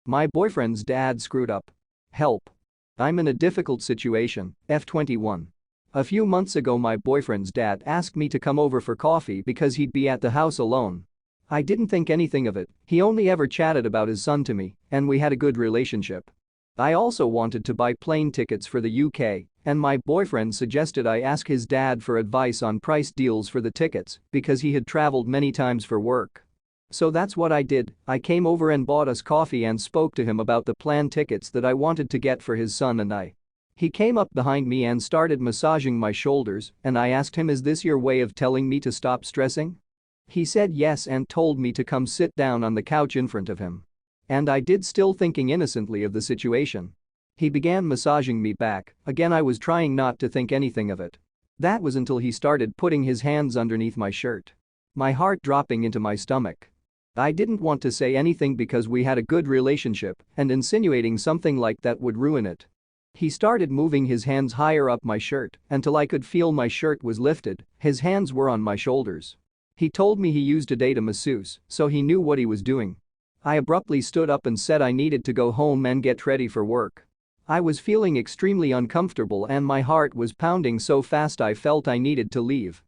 My boyfriend's dad screwed up. Help. I'm in a difficult situation, F21. A few months ago my boyfriend's dad asked me to come over for coffee because he'd be at the house alone. I didn't think anything of it, he only ever chatted about his son to me, and we had a good relationship. I also wanted to buy plane tickets for the UK, and my boyfriend suggested I ask his dad for advice on price deals for the tickets because he had traveled many times for work. So that's what I did, I came over and bought us coffee and spoke to him about the plane tickets that I wanted to get for his son and I. He came up behind me and started massaging my shoulders, and I asked him, "Is this your way of telling me to stop stressing?" He said yes and told me to come sit down on the couch in front of him. And I did, still thinking innocently of the situation. He began massaging me back, again I was trying not to think anything of it. That was until he started putting his hands underneath my shirt. My heart dropping into my stomach. I didn't want to say anything because we had a good relationship, and insinuating something like that would ruin it. He started moving his hands higher up my shirt until I could feel my shirt was lifted, his hands were on my shoulders. He told me he used to date a masseuse, so he knew what he was doing. I abruptly stood up and said I needed to go home and get ready for work. I was feeling extremely uncomfortable and my heart was pounding so fast I felt I needed to leave.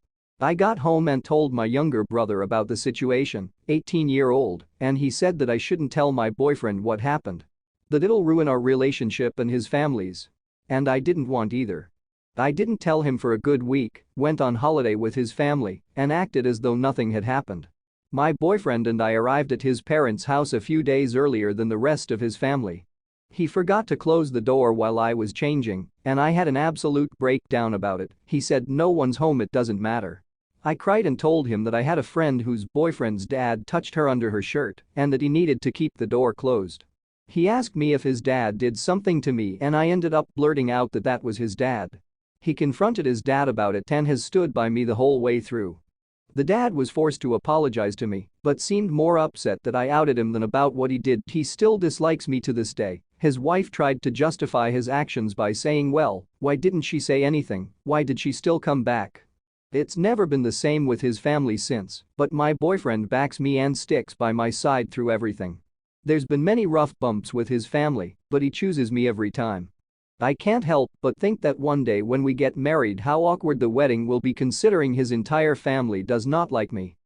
I got home and told my younger brother about the situation, 18-year-old, and he said that I shouldn't tell my boyfriend what happened. That it'll ruin our relationship and his family's. And I didn't want either. I didn't tell him for a good week, went on holiday with his family, and acted as though nothing had happened. My boyfriend and I arrived at his parents' house a few days earlier than the rest of his family. He forgot to close the door while I was changing, and I had an absolute breakdown about it. He said, "No one's home, it doesn't matter." I cried and told him that I had a friend whose boyfriend's dad touched her under her shirt and that he needed to keep the door closed. He asked me if his dad did something to me and I ended up blurting out that that was his dad. He confronted his dad about it and has stood by me the whole way through. The dad was forced to apologize to me, but seemed more upset that I outed him than about what he did. He still dislikes me to this day. His wife tried to justify his actions by saying, "Well, why didn't she say anything? Why did she still come back?" It's never been the same with his family since, but my boyfriend backs me and sticks by my side through everything. There's been many rough bumps with his family, but he chooses me every time. I can't help but think that one day when we get married how awkward the wedding will be considering his entire family does not like me.